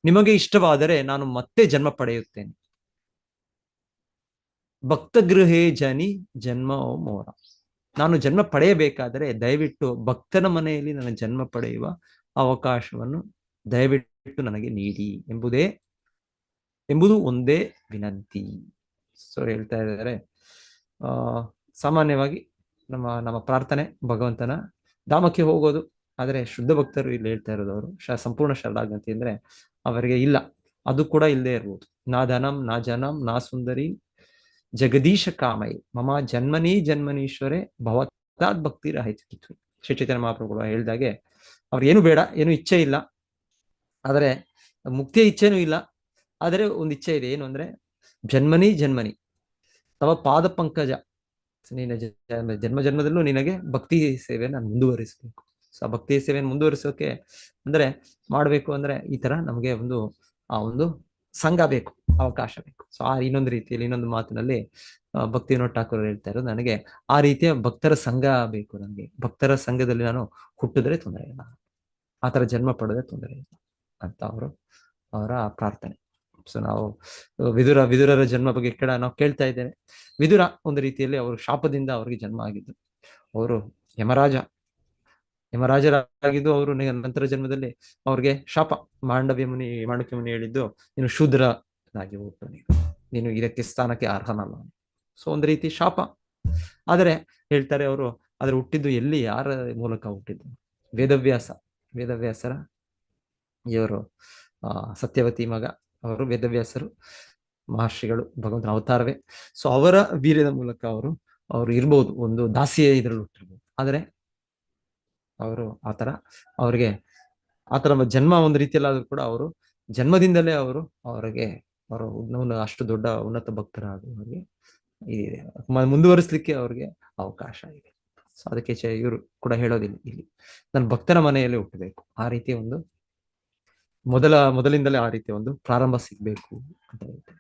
ನಿಮಗೆ ಇಷ್ಟವಾದರೆ ನಾನು ಮತ್ತೆ ಜನ್ಮ ಪಡೆಯುತ್ತೇನೆ. ಭಕ್ತ ಗೃಹೇ ಜನಿ ಜನ್ಮ ಮೋರ. ನಾನು ಜನ್ಮ ಪಡೆಯಬೇಕಾದರೆ ದಯವಿಟ್ಟು ಭಕ್ತನ ಮನೆಯಲ್ಲಿ ನನ್ನ ಜನ್ಮ ಪಡೆಯುವ ಅವಕಾಶವನ್ನು ದಯವಿಟ್ಟು ನನಗೆ ನೀಡಿ ಎಂಬುದು ಒಂದೇ ವಿನಂತಿ. ಸೊ ಹೇಳ್ತಾ ಇದ್ದಾರೆ, ಸಾಮಾನ್ಯವಾಗಿ ನಮ್ಮ ಪ್ರಾರ್ಥನೆ ಭಗವಂತನ ಧಾಮಕ್ಕೆ ಹೋಗೋದು. ಆದರೆ ಶುದ್ಧ ಭಕ್ತರು ಇಲ್ಲಿ ಹೇಳ್ತಾ ಇರೋದು, ಅವರು ಸಂಪೂರ್ಣ ಶರಣಾಗತಿ ಅಂದ್ರೆ ಅವರಿಗೆ ಇಲ್ಲ, ಅದು ಕೂಡ ಇಲ್ಲದೆ ಇರ್ಬೋದು. ನಾ ಧನಂ ನಾ ಜನಂ ನಾ ಸುಂದರಿ ಜಗದೀಶ ಕಾಮೈ ಮಮ ಜನ್ಮನೀಶ್ವರೇ ಭವತಾದ್ ಭಕ್ತಿ ರಹಿತ. ಶ್ರೀ ಚೈತನ್ಯ ಮಹಾಪ್ರಭುಗಳು ಹೇಳಿದಾಗೆ, ಅವ್ರಿಗೇನು ಬೇಡ, ಏನು ಇಚ್ಛೆ ಇಲ್ಲ, ಆದರೆ ಮುಕ್ತಿಯ ಇಚ್ಛೆನೂ ಇಲ್ಲ. ಆದರೆ ಒಂದು ಇಚ್ಛೆ ಇದೆ, ಏನು ಅಂದ್ರೆ ಜನ್ಮನಿ ತವ ಪಾದ ಪಂಕಜ, ನಿನ್ನ ಜನ್ಮದಲ್ಲೂ ನಿನಗೆ ಭಕ್ತಿ ಸೇವೆಯನ್ನು ನಾನು ಮುಂದುವರಿಸಬೇಕು. ಸೊ ಆ ಭಕ್ತಿ ಸೇವೆಯನ್ನು ಮುಂದುವರಿಸೋಕೆ ಅಂದ್ರೆ ಮಾಡಬೇಕು ಅಂದ್ರೆ ಈ ತರ ನಮಗೆ ಒಂದು ಸಂಘ ಬೇಕು, ಅವಕಾಶ ಬೇಕು. ಸೊ ಆ ಇನ್ನೊಂದು ರೀತಿಯಲ್ಲಿ, ಇನ್ನೊಂದು ಮಾತಿನಲ್ಲಿ ಭಕ್ತಿ ವಿನೋದ್ ಠಾಕೂರ್ ಹೇಳ್ತಾ ಇರೋದು, ನನಗೆ ಆ ರೀತಿಯ ಭಕ್ತರ ಸಂಘ ಬೇಕು. ನನಗೆ ಭಕ್ತರ ಸಂಘದಲ್ಲಿ ನಾನು ಹುಟ್ಟಿದ್ರೆ ತೊಂದರೆ ಇಲ್ಲ, ಆ ತರ ಜನ್ಮ ಪಡೆದ್ರೆ ತೊಂದರೆ ಇಲ್ಲ ಅಂತ ಅವರ ಪ್ರಾರ್ಥನೆ. ಸೊ ನಾವು ವಿದುರರ ಜನ್ಮ ಬಗ್ಗೆ ನಾವು ಕೇಳ್ತಾ ಇದ್ದೇವೆ. ವಿದುರ ಒಂದು ರೀತಿಯಲ್ಲಿ ಅವರು ಶಾಪದಿಂದ ಅವರಿಗೆ ಜನ್ಮ ಆಗಿದ್ದು. ಅವರು ಯಮರಾಜರಾಗಿದ್ದು, ಅವರು ನಂತರ ಜನ್ಮದಲ್ಲಿ ಅವ್ರಿಗೆ ಶಾಪ, ಮಾಂಡಕ್ಯ ಮುನಿ ಹೇಳಿದ್ದು, ನೀನು ಶೂದ್ರನಾಗಿ ಹುಟ್ಟು, ನೀನು ಇದಕ್ಕೆ ಸ್ಥಾನಕ್ಕೆ ಅರ್ಹನಲ್ಲ. ಸೊ ಒಂದು ರೀತಿ ಶಾಪ. ಆದರೆ ಹೇಳ್ತಾರೆ ಅವರು, ಆದ್ರೆ ಹುಟ್ಟಿದ್ದು ಎಲ್ಲಿ, ಯಾರ ಮೂಲಕ ಹುಟ್ಟಿದ್ದು? ವೇದವ್ಯಾಸರ ಇವರು ಸತ್ಯವತಿ ಮಗ ಅವರು ವೇದವ್ಯಾಸರು ಮಹರ್ಷಿಗಳು, ಭಗವಂತನ ಅವತಾರವೇ. ಸೊ ಅವರ ವೀರ್ಯದ ಮೂಲಕ ಅವರು ಇರ್ಬೋದು, ಒಂದು ದಾಸಿಯ ಇದ್ರಲ್ಲಿ ಹುಟ್ಟಿರ್ಬೋದು. ಆದರೆ ಅವರು ಅವರಿಗೆ ಆತರ ಜನ್ಮ ಒಂದು ರೀತಿಯಲ್ಲಿ ಆದ್ರೂ ಕೂಡ ಅವರು ಜನ್ಮದಿಂದಲೇ ಅವರಿಗೆ ಅಷ್ಟು ದೊಡ್ಡ ಉನ್ನತ ಭಕ್ತರಾಗುವವರಿಗೆ ಇದೆ, ಮುಂದುವರಿಸ್ಲಿಕ್ಕೆ ಅವ್ರಿಗೆ ಅವಕಾಶ ಇದೆ. ಸೊ ಅದಕ್ಕೆ ಇವರು ಕೂಡ ಹೇಳೋದಿಲ್ಲ, ಇಲ್ಲಿ ನಾನು ಭಕ್ತನ ಮನೆಯಲ್ಲಿ ಹುಟ್ಟಬೇಕು, ಆ ರೀತಿ ಒಂದು ಮೊದಲಿಂದಲೇ ಆ ರೀತಿ ಒಂದು ಪ್ರಾರಂಭ ಸಿಗ್ಬೇಕು ಅಂತ ಹೇಳ್ತಾರೆ.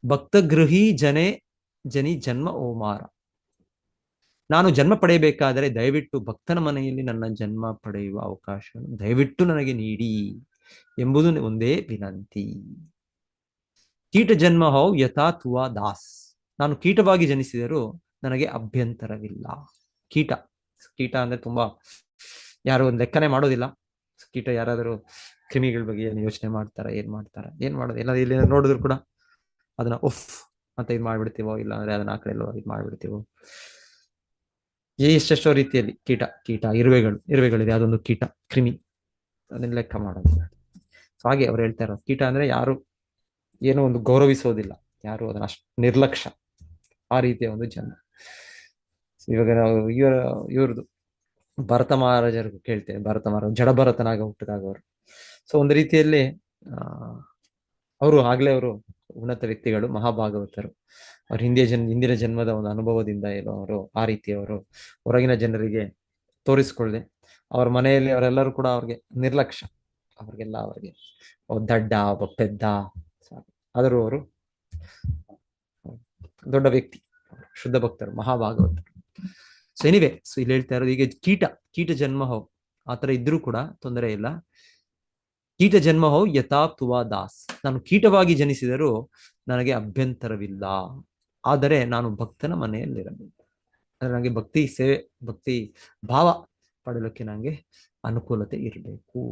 ಭಕ್ತ ಗೃಹಿ ಜನಿ ಜನ್ಮ ಓಮಾರ. ನಾನು ಜನ್ಮ ಪಡೆಯಬೇಕಾದರೆ ದಯವಿಟ್ಟು ಭಕ್ತನ ಮನೆಯಲ್ಲಿ ನನ್ನ ಜನ್ಮ ಪಡೆಯುವ ಅವಕಾಶವನ್ನು ದಯವಿಟ್ಟು ನನಗೆ ನೀಡಿ ಎಂಬುದು ಒಂದೇ ವಿನಂತಿ. ಕೀಟ ಜನ್ಮ ಹೌ ಯಥಾ ತುವಾ ದಾಸ್. ನಾನು ಕೀಟವಾಗಿ ಜನಿಸಿದರೂ ನನಗೆ ಅಭ್ಯಂತರವಿಲ್ಲ. ಕೀಟ ಅಂದ್ರೆ ತುಂಬಾ ಯಾರು ಒಂದು ಲೆಕ್ಕನೆ ಮಾಡೋದಿಲ್ಲ. ಕೀಟ ಯಾರಾದರೂ ಕ್ರಿಮಿಗಳ ಬಗ್ಗೆ ಏನು ಯೋಚನೆ ಮಾಡ್ತಾರ, ಏನ್ ಮಾಡೋದು, ಎಲ್ಲ ಇಲ್ಲಿ ನೋಡಿದ್ರು ಕೂಡ ಅದನ್ನ ಉಫ್ ಅಂತ ಇದು ಮಾಡ್ಬಿಡ್ತೀವೋ, ಇಲ್ಲ ಅಂದ್ರೆ ಅದನ್ನ ಆ ಕಡೆ ಎಲ್ಲೋ ಇದು ಮಾಡ್ಬಿಡ್ತೀವೋ. ಎಷ್ಟೆಷ್ಟೋ ರೀತಿಯಲ್ಲಿ ಕೀಟ ಇರುವೆಗಳಿದೆ, ಅದೊಂದು ಕೀಟ, ಕ್ರಿಮಿ, ಅದನ್ನ ಲೆಕ್ಕ ಮಾಡೋದಿಲ್ಲ. ಹಾಗೆ ಅವ್ರು ಹೇಳ್ತಾ ಇರೋದು, ಕೀಟ ಅಂದ್ರೆ ಯಾರು ಏನೋ ಒಂದು ಗೌರವಿಸೋದಿಲ್ಲ, ಯಾರು ಅದನ್ನ ಅಷ್ಟು ನಿರ್ಲಕ್ಷ್ಯ, ಆ ರೀತಿಯ ಒಂದು ಜನ್ಮ. ಇವಾಗ ನಾವು ಇವ್ರದ್ದು ಭರತ ಮಹಾರಾಜರಿಗೂ ಕೇಳ್ತೇವೆ, ಭರತ ಮಹಾರಾಜ ಜಡಭರತನಾಗ ಹುಟ್ಟಿದಾಗ ಅವರು. ಸೊ ಒಂದು ರೀತಿಯಲ್ಲಿ ಅವರು ಉನ್ನತ ವ್ಯಕ್ತಿಗಳು, ಮಹಾಭಾಗವತರು. ಅವ್ರ ಹಿಂದಿನ ಜನ್ಮದ ಒಂದು ಅನುಭವದಿಂದ ಏನೋ ಅವರು ಆ ರೀತಿ ಹೊರಗಿನ ಜನರಿಗೆ ತೋರಿಸ್ಕೊಳ್ಳದೆ, ಅವ್ರ ಮನೆಯಲ್ಲಿ ಅವರೆಲ್ಲರೂ ಕೂಡ ಅವ್ರಿಗೆ ನಿರ್ಲಕ್ಷ್ಯ, ಅವ್ರಿಗೆಲ್ಲ ದಡ್ಡ, ಒಬ್ಬ ಪೆದ್ದ. ಆದರೂ ಅವರು ದೊಡ್ಡ ವ್ಯಕ್ತಿ, ಶುದ್ಧ ಭಕ್ತರು, ಮಹಾಭಾಗವತರು. ಸೊ ಎನಿವೆ, ಸೊ ಇಲ್ಲಿ ಹೇಳ್ತಾ ಇರೋದು, ಈಗ ಕೀಟ ಜನ್ಮ ಹೋ ಆತರ ಇದ್ರೂ ಕೂಡ ತೊಂದರೆ ಇಲ್ಲ. ಕೀಟ ಜನ್ಮ ಹೋ ಯಥಾ ತುವಾ ದಾಸ್. ನಾನು ಕೀಟವಾಗಿ ಜನಿಸಿದರೂ ನನಗೆ ಅಭ್ಯಂತರವಿಲ್ಲ, ಆದರೆ ನಾನು ಭಕ್ತನ ಮನೆಯಲ್ಲಿರಬೇಕು. ಅಂದ್ರೆ ನನಗೆ ಭಕ್ತಿ ಭಾವ ಪಡೆಯಲಿಕ್ಕೆ ನನಗೆ ಅನುಕೂಲತೆ ಇರಬೇಕು.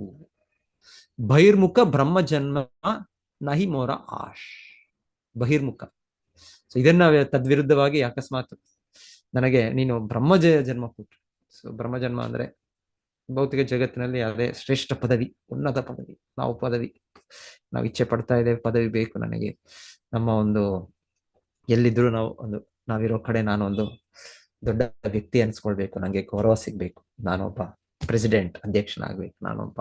ಬಹಿರ್ಮುಖ ಬ್ರಹ್ಮ ಜನ್ಮ ನಹಿ ಮೋರ ಆಶ್. ಬಹಿರ್ಮುಖ. ಸೊ ಇದನ್ನ ತದ್ವಿರುದ್ಧವಾಗಿ ಅಕಸ್ಮಾತ್ ನನಗೆ ನೀನು ಜನ್ಮ ಕೊಟ್ಟು, ಸೊ ಬ್ರಹ್ಮ ಜನ್ಮ ಅಂದ್ರೆ ಭೌತಿಕ ಜಗತ್ತಿನಲ್ಲಿ ಅದೇ ಶ್ರೇಷ್ಠ ಪದವಿ, ಉನ್ನತ ಪದವಿ. ನಾವು ಇಚ್ಛೆ ಪಡ್ತಾ ಇದ್ದೇವೆ, ಪದವಿ ಬೇಕು ನನಗೆ. ನಮ್ಮ ಎಲ್ಲಿದ್ರು ನಾವಿರೋ ಕಡೆ ನಾನು ಒಂದು ದೊಡ್ಡ ವ್ಯಕ್ತಿ ಅನ್ಸ್ಕೊಳ್ಬೇಕು, ನನಗೆ ಗೌರವ ಸಿಗ್ಬೇಕು, ನಾನೊಬ್ಬ ಪ್ರೆಸಿಡೆಂಟ್, ಅಧ್ಯಕ್ಷನಾಗ್ಬೇಕು, ನಾನೊಬ್ಬ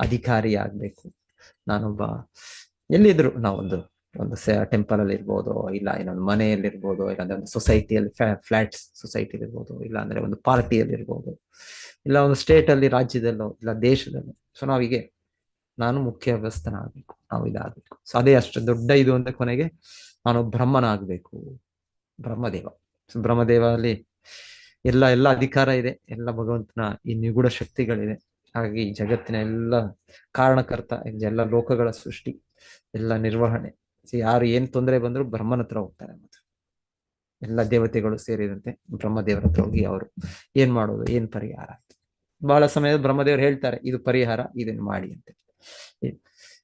ಅಧಿಕಾರಿ ಆಗ್ಬೇಕು, ನಾನೊಬ್ಬ ಎಲ್ಲಿದ್ರು ಒಂದು ಟೆಂಪಲ್ ಅಲ್ಲಿ ಇರ್ಬೋದು, ಇಲ್ಲ ಇನ್ನೊಂದು ಮನೆಯಲ್ಲಿ ಇರ್ಬೋದು, ಇಲ್ಲಾಂದ್ರೆ ಒಂದು ಸೊಸೈಟಿಯಲ್ಲಿ ಫ್ಲಾಟ್ಸ್ ಸೊಸೈಟಿಲಿ ಇರ್ಬೋದು, ಇಲ್ಲ ಅಂದ್ರೆ ಒಂದು ಪಾರ್ಟಿಯಲ್ಲಿ ಇರ್ಬೋದು, ಇಲ್ಲ ಒಂದು ಸ್ಟೇಟ್ ಅಲ್ಲಿ, ರಾಜ್ಯದಲ್ಲೋ ಇಲ್ಲ ದೇಶದಲ್ಲೋ. ಸೊ ನಾವೀಗೆ ನಾನು ಮುಖ್ಯ ವ್ಯವಸ್ಥನಾಗಬೇಕು, ನಾವು ಇದಾಗಬೇಕು. ಸೊ ಅದೇ ಅಷ್ಟು ದೊಡ್ಡ ಇದು ಅಂತ ಕೊನೆಗೆ ನಾನು ಬ್ರಹ್ಮನಾಗಬೇಕು, ಬ್ರಹ್ಮದೇವ. ಸೊ ಬ್ರಹ್ಮದೇವ ಅಲ್ಲಿ ಎಲ್ಲ ಅಧಿಕಾರ ಇದೆ, ಎಲ್ಲ ಭಗವಂತನ ಈ ನಿಗೂಢ ಶಕ್ತಿಗಳಿದೆ. ಹಾಗಾಗಿ ಈ ಜಗತ್ತಿನ ಎಲ್ಲ ಕಾರಣಕರ್ತ, ಎಲ್ಲ ಲೋಕಗಳ ಸೃಷ್ಟಿ, ಎಲ್ಲ ನಿರ್ವಹಣೆ. ಯಾರು ಏನ್ ತೊಂದರೆ ಬಂದ್ರು ಬ್ರಹ್ಮನ ಹತ್ರ ಹೋಗ್ತಾರೆ. ಮತ್ತೆ ಎಲ್ಲ ದೇವತೆಗಳು ಸೇರಿದಂತೆ ಬ್ರಹ್ಮದೇವರ ಹತ್ರ ಹೋಗಿ ಅವರು ಏನ್ ಮಾಡೋದು, ಏನ್ ಪರಿಹಾರ. ಬಹಳ ಸಮಯ ಬ್ರಹ್ಮದೇವರು ಹೇಳ್ತಾರೆ ಇದು ಪರಿಹಾರ, ಇದನ್ನು ಮಾಡಿ ಅಂತ.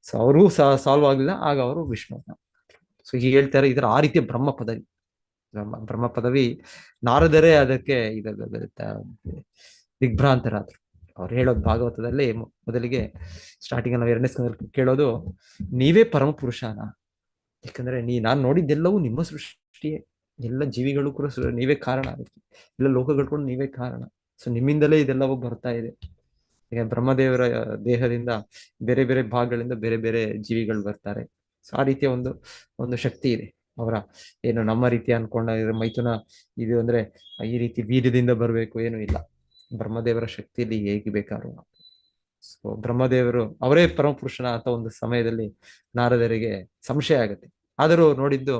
ಸೊ ಅವರು ಸಾಲ್ವ್ ಆಗಿಲ್ಲ, ಆಗ ಅವರು ವಿಷ್ಣುನ ಸೊ ಹೀಗೆ ಹೇಳ್ತಾರೆ. ಇದರ ಆ ರೀತಿಯ ಬ್ರಹ್ಮ ಪದವಿ, ಬ್ರಹ್ಮ ಪದವಿ ನಾರದರೇ ಅದಕ್ಕೆ ದಿಗ್ಭ್ರಾಂತರಾದ್ರು. ಅವ್ರು ಹೇಳೋದು ಭಾಗವತದಲ್ಲಿ ಮೊದಲಿಗೆ ಸ್ಟಾರ್ಟಿಂಗ್ ನಾವು 2ನೇ ಸ್ಕಂದದಲ್ಲಿ ಕೇಳೋದು, ನೀವೇ ಪರಮ ಪುರುಷನ. ಯಾಕಂದ್ರೆ ನಾನು ನೋಡಿದ್ದೆಲ್ಲವೂ ನಿಮ್ಮ ಸೃಷ್ಟಿಯೇ, ಎಲ್ಲ ಜೀವಿಗಳು ಕೂಡ ನೀವೇ ಕಾರಣ, ಅದಕ್ಕೆ ಎಲ್ಲ ಲೋಕಗಳು ಕೂಡ ನೀವೇ ಕಾರಣ. ಸೊ ನಿಮ್ಮಿಂದಲೇ ಇದೆಲ್ಲವೂ ಬರ್ತಾ ಇದೆ. ಈಗ ಬ್ರಹ್ಮದೇವರ ದೇಹದಿಂದ ಬೇರೆ ಬೇರೆ ಭಾಗಗಳಿಂದ ಬೇರೆ ಬೇರೆ ಜೀವಿಗಳು ಬರ್ತಾರೆ. ಸೊ ಆ ರೀತಿಯ ಒಂದು ಒಂದು ಶಕ್ತಿ ಇದೆ ಅವರ. ಏನು ನಮ್ಮ ರೀತಿ ಅನ್ಕೊಂಡ ಮೈಥುನ ಇದು ಅಂದ್ರೆ ಈ ರೀತಿ ಬೀಜದಿಂದ ಬರಬೇಕು ಏನು ಇಲ್ಲ, ಬ್ರಹ್ಮದೇವರ ಶಕ್ತಿಯಲ್ಲಿ ಹೇಗೆ ಬೇಕಾದ್ರು. ಸೊ ಬ್ರಹ್ಮದೇವರು ಅವರೇ ಪರಮಪುರುಷನ ಅಂತ ಒಂದು ಸಮಯದಲ್ಲಿ ನಾರದರಿಗೆ ಸಂಶಯ ಆಗುತ್ತೆ. ಆದರೂ ನೋಡಿದ್ದು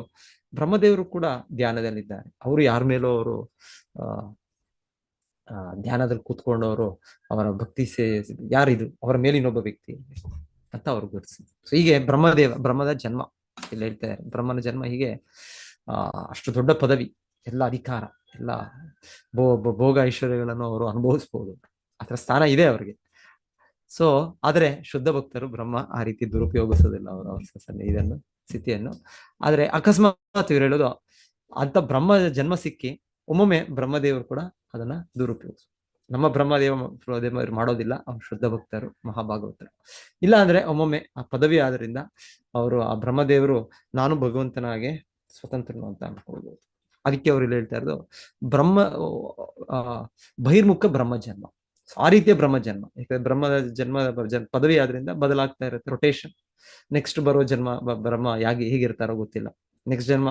ಬ್ರಹ್ಮದೇವರು ಕೂಡ ಧ್ಯಾನದಲ್ಲಿದ್ದಾರೆ. ಅವರು ಯಾರ ಮೇಲೂ ಅವರು ಧ್ಯಾನದಲ್ಲಿ ಕೂತ್ಕೊಂಡವರು ಅವರ ಭಕ್ತಿ ಯಾರಿದು, ಅವರ ಮೇಲೆ ಇನ್ನೊಬ್ಬ ವ್ಯಕ್ತಿ ಅಂತ ಅವ್ರು ಗುರುತಿಸಿ. ಸೊ ಹೀಗೆ ಬ್ರಹ್ಮದ ಜನ್ಮ ಇಲ್ಲಿ ಹೇಳ್ತಾರೆ. ಬ್ರಹ್ಮನ ಜನ್ಮ ಹೀಗೆ ಅಷ್ಟು ದೊಡ್ಡ ಪದವಿ, ಎಲ್ಲ ಅಧಿಕಾರ, ಎಲ್ಲ ಭೋಗ ಐಶ್ವರ್ಯಗಳನ್ನು ಅವರು ಅನುಭವಿಸ್ಬೋದು, ಆತರ ಸ್ಥಾನ ಇದೆ ಅವ್ರಿಗೆ. ಸೊ ಆದ್ರೆ ಶುದ್ಧ ಭಕ್ತರು ಬ್ರಹ್ಮ ಆ ರೀತಿ ದುರುಪಯೋಗಿಸೋದಿಲ್ಲ ಅವರು ಇದನ್ನು ಸ್ಥಿತಿಯನ್ನು. ಆದ್ರೆ ಅಕಸ್ಮಾತ್ ಇವ್ರು ಹೇಳೋದು ಅಂತ ಬ್ರಹ್ಮ ಜನ್ಮ ಸಿಕ್ಕಿ ಒಮ್ಮೊಮ್ಮೆ ಬ್ರಹ್ಮದೇವರು ಕೂಡ ಅದನ್ನ ದುರುಪಯೋಗಿಸ. ನಮ್ಮ ಬ್ರಹ್ಮದೇವ ಮಾಡೋದಿಲ್ಲ, ಅವ್ರು ಶುದ್ಧ ಭಕ್ತರು, ಮಹಾಭಾಗವತರು. ಇಲ್ಲ ಅಂದ್ರೆ ಒಮ್ಮೊಮ್ಮೆ ಆ ಪದವಿ ಆದ್ರಿಂದ ಅವರು ಆ ಬ್ರಹ್ಮದೇವರು ನಾನು ಭಗವಂತನಾಗೆ ಸ್ವತಂತ್ರನು ಅಂತ ಅನ್ಕೊಳ್ಬಹುದು. ಅದಕ್ಕೆ ಅವ್ರು ಇಲ್ಲಿ ಹೇಳ್ತಾ ಇರೋದು ಬಹಿರ್ಮುಖ ಬ್ರಹ್ಮ ಜನ್ಮ. ಆ ರೀತಿಯ ಬ್ರಹ್ಮ ಜನ್ಮ, ಯಾಕಂದ್ರೆ ಬ್ರಹ್ಮದ ಜನ್ಮ ಪದವಿ ಆದ್ರಿಂದ ಬದಲಾಗ್ತಾ ಇರುತ್ತೆ, ರೊಟೇಷನ್. ನೆಕ್ಸ್ಟ್ ಬರೋ ಜನ್ಮ ಬ್ರಹ್ಮ ಹೇಗಿರ್ತಾರೋ ಗೊತ್ತಿಲ್ಲ, ನೆಕ್ಸ್ಟ್ ಜನ್ಮ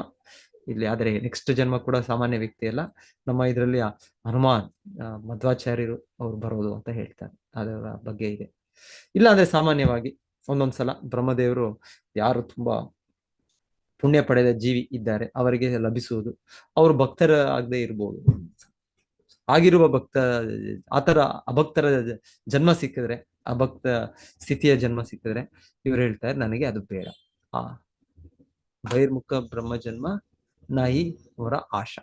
ಇಲ್ಲಿ. ಆದ್ರೆ ನೆಕ್ಸ್ಟ್ ಜನ್ಮ ಕೂಡ ಸಾಮಾನ್ಯ ವ್ಯಕ್ತಿ ಅಲ್ಲ, ನಮ್ಮ ಇದರಲ್ಲಿ ಹನುಮಾನ್ ಮಧ್ವಾಚಾರ್ಯರು ಅವ್ರು ಬರೋದು ಅಂತ ಹೇಳ್ತಾರೆ, ಅದರ ಬಗ್ಗೆ ಇದೆ. ಇಲ್ಲ ಅಂದ್ರೆ ಸಾಮಾನ್ಯವಾಗಿ ಒಂದೊಂದ್ಸಲ ಬ್ರಹ್ಮದೇವರು ಯಾರು ತುಂಬಾ ಪುಣ್ಯ ಪಡೆದ ಜೀವಿ ಇದ್ದಾರೆ ಅವರಿಗೆ ಲಭಿಸುವುದು, ಅವರು ಭಕ್ತರ ಆಗದೆ ಇರ್ಬೋದು. ಆಗಿರುವ ಆತರ ಅಭಕ್ತರ ಜನ್ಮ ಸಿಕ್ಕಿದ್ರೆ, ಅಭಕ್ತ ಸ್ಥಿತಿಯ ಜನ್ಮ ಸಿಕ್ಕಿದ್ರೆ ಇವ್ರು ಹೇಳ್ತಾರೆ ನನಗೆ ಅದು ಬೇಡ. ಆ ಬಹಿರ್ಮುಖ ಬ್ರಹ್ಮ ಜನ್ಮ ನಾಯಿ ಅವರ ಆಶಾ,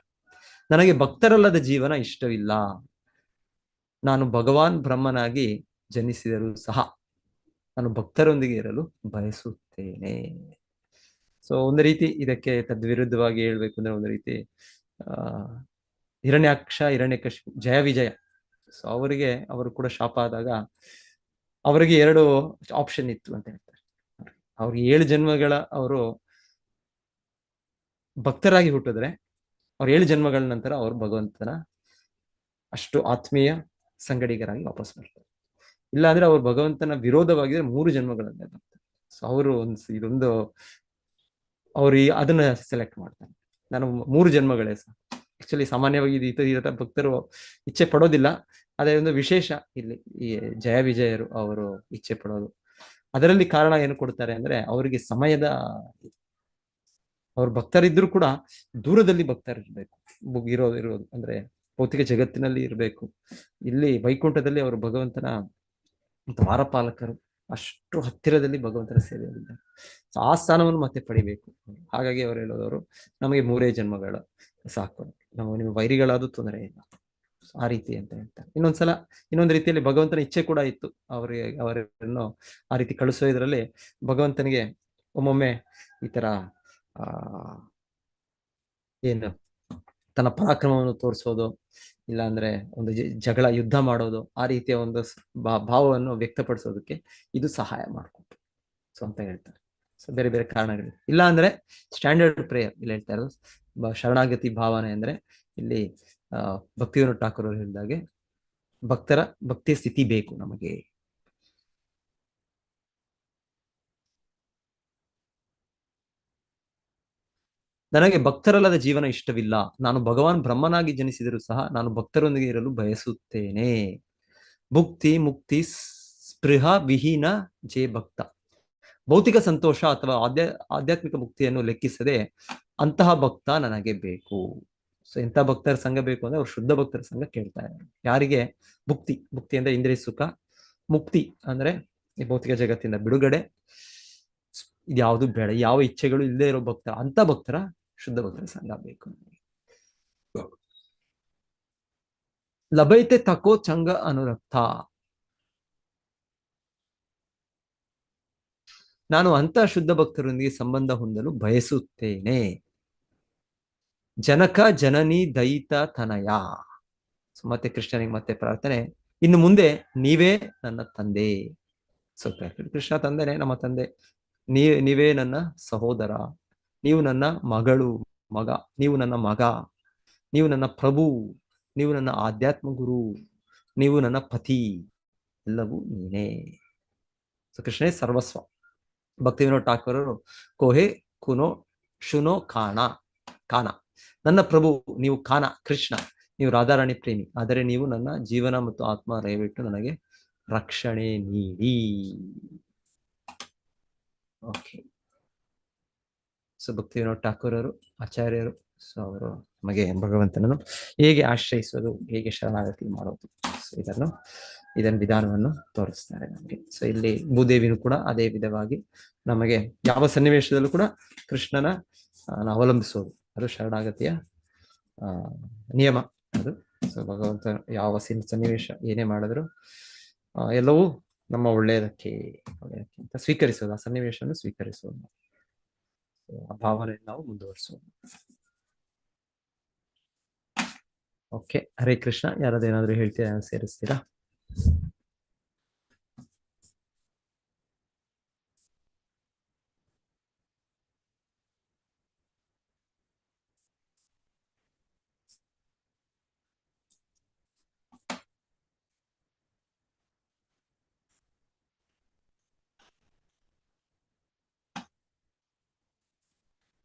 ನನಗೆ ಭಕ್ತರಲ್ಲದ ಜೀವನ ಇಷ್ಟವಿಲ್ಲ, ನಾನು ಭಗವಾನ್ ಬ್ರಹ್ಮನಾಗಿ ಜನಿಸಿದರೂ ಸಹ ನಾನು ಭಕ್ತರೊಂದಿಗೆ ಇರಲು ಬಯಸುತ್ತೇನೆ. ಸೊ ಒಂದು ರೀತಿ ಇದಕ್ಕೆ ತದ್ವಿರುದ್ಧವಾಗಿ ಹೇಳ್ಬೇಕು ಅಂದ್ರೆ ಒಂದು ರೀತಿ ಹಿರಣ್ಯಾಕ್ಷ ಹಿರಣ್ಯಕಶಿಪು ಜಯ ವಿಜಯ. ಸೊ ಅವರು ಕೂಡ ಶಾಪ ಆದಾಗ ಅವರಿಗೆ 2 ಆಪ್ಷನ್ ಇತ್ತು ಅಂತ ಹೇಳ್ತಾರೆ. ಅವ್ರಿಗೆ 7 ಜನ್ಮಗಳ ಅವರು ಭಕ್ತರಾಗಿ ಹುಟ್ಟಿದ್ರೆ ಅವ್ರು 7 ಜನ್ಮಗಳ ನಂತರ ಅವರು ಭಗವಂತನ ಅಷ್ಟು ಆತ್ಮೀಯ ಸಂಗಡಿಗರಾಗಿ ವಾಪಸ್ ಬರ್ತಾರೆ. ಇಲ್ಲ ಅಂದ್ರೆ ಅವ್ರು ಭಗವಂತನ ವಿರೋಧವಾಗಿದ್ರೆ 3 ಜನ್ಮಗಳನ್ನೇ ಬರ್ತಾರೆ. ಸೊ ಅವರು ಇದೊಂದು ಅವ್ರು ಅದನ್ನ ಸೆಲೆಕ್ಟ್ ಮಾಡ್ತಾರೆ, ನಾನು 3 ಜನ್ಮಗಳೇ ಸಹ. ಆಕ್ಚುಲಿ ಸಾಮಾನ್ಯವಾಗಿ ಇದು ಭಕ್ತರು ಇಚ್ಛೆ ಪಡೋದಿಲ್ಲ, ಅದೇ ಒಂದು ವಿಶೇಷ ಇಲ್ಲಿ ಈ ಜಯ ವಿಜಯರು ಅವರು ಇಚ್ಛೆ ಪಡೋದು. ಅದರಲ್ಲಿ ಕಾರಣ ಏನು ಕೊಡ್ತಾರೆ ಅಂದ್ರೆ ಅವರಿಗೆ ಸಮಯದ, ಅವ್ರ ಭಕ್ತರಿದ್ರು ಕೂಡ ದೂರದಲ್ಲಿ ಭಕ್ತರಿರ್ಬೇಕು, ಇರೋದು ಅಂದ್ರೆ ಭೌತಿಕ ಜಗತ್ತಿನಲ್ಲಿ ಇರಬೇಕು. ಇಲ್ಲಿ ವೈಕುಂಠದಲ್ಲಿ ಅವರು ಭಗವಂತನ ದ್ವಾರಪಾಲಕರು, ಅಷ್ಟು ಹತ್ತಿರದಲ್ಲಿ ಭಗವಂತನ ಸೇವೆಯಲ್ಲಿದ್ದಾರೆ. ಆ ಸ್ಥಾನವನ್ನು ಮತ್ತೆ ಪಡಿಬೇಕು. ಹಾಗಾಗಿ ಅವ್ರು ಹೇಳೋದವರು ನಮಗೆ 3 ಜನ್ಮಗಳ ಸಾಕು, ನಾವು ನಿಮ್ಮ ವೈರಿಗಳಾದ್ರೂ ತೊಂದರೆ ಇಲ್ಲ, ಆ ರೀತಿ ಅಂತ ಹೇಳ್ತಾರೆ. ಇನ್ನೊಂದು ರೀತಿಯಲ್ಲಿ ಭಗವಂತನ ಇಚ್ಛೆ ಕೂಡ ಇತ್ತು ಅವರನ್ನು ಆ ರೀತಿ ಕಳಿಸೋದ್ರಲ್ಲಿ. ಭಗವಂತನಿಗೆ ಒಮ್ಮೊಮ್ಮೆ ಈ ತರ ಏನು ತನ್ನ ಪರಾಕ್ರಮವನ್ನು ತೋರಿಸೋದು, ಇಲ್ಲ ಅಂದ್ರೆ ಒಂದು ಜಗಳ ಯುದ್ಧ ಮಾಡೋದು, ಆ ರೀತಿಯ ಒಂದು ಭಾವವನ್ನು ವ್ಯಕ್ತಪಡಿಸೋದಕ್ಕೆ ಇದು ಸಹಾಯ ಮಾಡ್ಕೊಟ್ಟು ಸೊ ಅಂತ ಹೇಳ್ತಾರೆ. ಸೊ ಬೇರೆ ಬೇರೆ ಕಾರಣಗಳು. ಇಲ್ಲ ಅಂದ್ರೆ ಸ್ಟ್ಯಾಂಡರ್ಡ್ ಪ್ರೇಯರ್ ಇಲ್ಲಿ ಹೇಳ್ತಾ ಇರೋದು ಶರಣಾಗತಿ ಭಾವನೆ ಅಂದ್ರೆ ಇಲ್ಲಿ ಭಕ್ತಿವಿನೋದ್ ಠಾಕೂರ್ ಅವರು ಹೇಳಿದಾಗೆ ಭಕ್ತರ ಭಕ್ತಿಯ ಸ್ಥಿತಿ ಬೇಕು ನಮಗೆ. ನನಗೆ ಭಕ್ತರಲ್ಲದ ಜೀವನ ಇಷ್ಟವಿಲ್ಲ, ನಾನು ಭಗವಾನ್ ಬ್ರಹ್ಮನಾಗಿ ಜನಿಸಿದರೂ ಸಹ ನಾನು ಭಕ್ತರೊಂದಿಗೆ ಇರಲು ಬಯಸುತ್ತೇನೆ. ಭುಕ್ತಿ ಮುಕ್ತಿ ಸ್ಪೃಹ ವಿಹೀನ ಜೇ ಭಕ್ತ. ಭೌತಿಕ ಸಂತೋಷ ಅಥವಾ ಆಧ್ಯಾತ್ಮಿಕ ಮುಕ್ತಿಯನ್ನು ಲೆಕ್ಕಿಸದೆ ಅಂತಹ ಭಕ್ತ ನನಗೆ ಬೇಕು. ಸೊ ಎಂಥ ಭಕ್ತರ ಸಂಘ ಬೇಕು ಅಂದ್ರೆ ಅವ್ರು ಶುದ್ಧ ಭಕ್ತರ ಸಂಘ ಕೇಳ್ತಾ ಇದ್ದಾರೆ. ಯಾರಿಗೆ ಮುಕ್ತಿ ಅಂದ್ರೆ ಇಂದ್ರಿಯ ಸುಖ, ಮುಕ್ತಿ ಅಂದ್ರೆ ಈ ಭೌತಿಕ ಜಗತ್ತಿನ ಬಿಡುಗಡೆ, ಇದ್ಯಾವುದು ಬೇಡ, ಯಾವ ಇಚ್ಛೆಗಳು ಇಲ್ಲದೆ ಇರೋ ಭಕ್ತ, ಅಂತ ಭಕ್ತರ ಶುದ್ಧ ಭಕ್ತರ ಸಂಘ ಬೇಕು. ಲಭೈತೆ ತಕೋ ಚಂಗ ಅನುರಕ್ತ. ನಾನು ಅಂತ ಶುದ್ಧ ಭಕ್ತರೊಂದಿಗೆ ಸಂಬಂಧ ಹೊಂದಲು ಬಯಸುತ್ತೇನೆ. ಜನಕ ಜನನಿ ದಯಿತ ತನಯ. ಮತ್ತೆ ಕೃಷ್ಣನಿಗೆ ಮತ್ತೆ ಪ್ರಾರ್ಥನೆ, ಇನ್ನು ಮುಂದೆ ನೀವೇ ನನ್ನ ತಂದೆ. ಸೊ ಕೃಷ್ಣ ತಂದೆನೆ ನಮ್ಮ ತಂದೆ, ನೀವೇ ನನ್ನ ಸಹೋದರ, ನೀವು ನನ್ನ ಮಗ, ನೀವು ನನ್ನ ಮಗ, ನೀವು ನನ್ನ ಪ್ರಭು, ನೀವು ನನ್ನ ಆಧ್ಯಾತ್ಮ ಗುರು, ನೀವು ನನ್ನ ಪತಿ, ಎಲ್ಲವೂ ನೀನೇ. ಸೊ ಕೃಷ್ಣೇ ಸರ್ವಸ್ವ. ಭಕ್ತಿ ವಿನೋದ್ ಠಾಕೂರರು ಕೋಹೆ ಕುನೋ ಶುನೋ ಕಾಣ. ನನ್ನ ಪ್ರಭು ನೀವು ಕಾಣ, ಕೃಷ್ಣ ನೀವು ರಾಧಾರಾಣಿ ಪ್ರೇಮಿ, ಆದರೆ ನೀವು ನನ್ನ ಜೀವನ ಮತ್ತು ಆತ್ಮ, ದಯವಿಟ್ಟು ನನಗೆ ರಕ್ಷಣೆ ನೀಡಿ. ಓಕೆ. ಸೊ ಭಕ್ತಿ ವಿನೋದ್ ಠಾಕೂರರು ಆಚಾರ್ಯರು, ಸೊ ಅವರು ನಮಗೆ ಭಗವಂತನನ್ನು ಹೇಗೆ ಆಶ್ರಯಿಸೋದು, ಹೇಗೆ ಶರಣಾಗತಿ ಮಾಡೋದು, ಸೊ ಇದನ್ನು ವಿಧಾನವನ್ನು ತೋರಿಸ್ತಾರೆ ನಮಗೆ. ಸೊ ಇಲ್ಲಿ ಭೂದೇವಿನೂ ಕೂಡ ಅದೇ ವಿಧವಾಗಿ ನಮಗೆ ಯಾವ ಸನ್ನಿವೇಶದಲ್ಲೂ ಕೂಡ ಕೃಷ್ಣನ ಅವಲಂಬಿಸೋದು, ಅದು ಶರಣಾಗತಿಯ ನಿಯಮ ಅದು. ಸೊ ಭಗವಂತ ಯಾವ ಸನ್ನಿವೇಶ ಏನೇ ಮಾಡಿದ್ರು ಎಲ್ಲವೂ ನಮ್ಮ ಒಳ್ಳೆಯದಕ್ಕೆ ಅಂತ ಸ್ವೀಕರಿಸೋದು, ಆ ಸನ್ನಿವೇಶವನ್ನು ಸ್ವೀಕರಿಸೋದು, ಆ ಭಾವನೆಯನ್ನು ನಾವು ಮುಂದುವರಿಸೋದು. ಓಕೆ, ಹರೇ ಕೃಷ್ಣ. ಯಾರಾದೇನಾದ್ರೂ ಹೇಳ್ತೀರಾ, ಸೇರಿಸ್ತೀರಾ?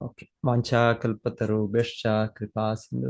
ಓಕೆ. ವಾಂಛಾ ಕಲ್ಪತರು ಬೆಶ್ಚ ಕೃಪಾ ಸಿಂಧು